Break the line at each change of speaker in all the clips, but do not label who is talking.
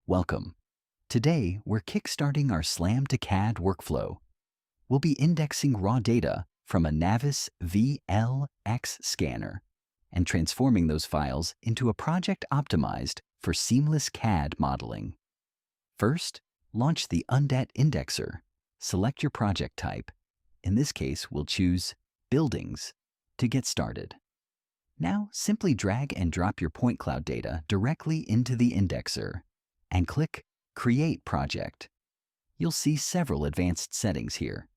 Welcome. Today, we're kickstarting our SLAM-to-CAD workflow. We'll be indexing raw data from a NavVis VLX scanner and transforming those files into a project optimized for seamless CAD modeling. First, launch the Undet Indexer. Select your project type. In this case, we'll choose Buildings to get started. Now, simply drag and drop your point cloud data directly into the indexer and click Create Project. You'll see several advanced settings here.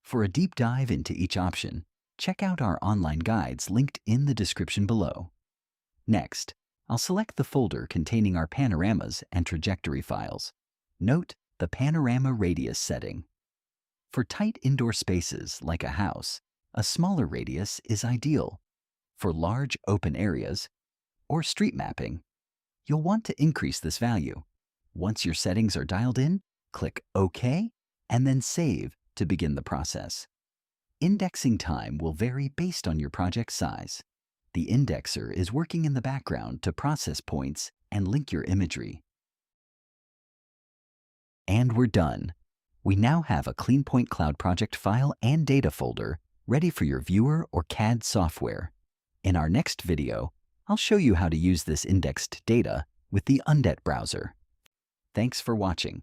For a deep dive into each option, check out our online guides linked in the description below. Next, I'll select the folder containing our panoramas and trajectory files. Note the panorama radius setting. For tight indoor spaces like a house, a smaller radius is ideal. For large open areas or street mapping, you'll want to increase this value. Once your settings are dialed in, click OK and then Save to begin the process. Indexing time will vary based on your project size. The indexer is working in the background to process points and link your imagery. And we're done. We now have a clean point cloud project file and data folder ready for your viewer or CAD software. In our next video, I'll show you how to use this indexed data with the Undet browser. Thanks for watching.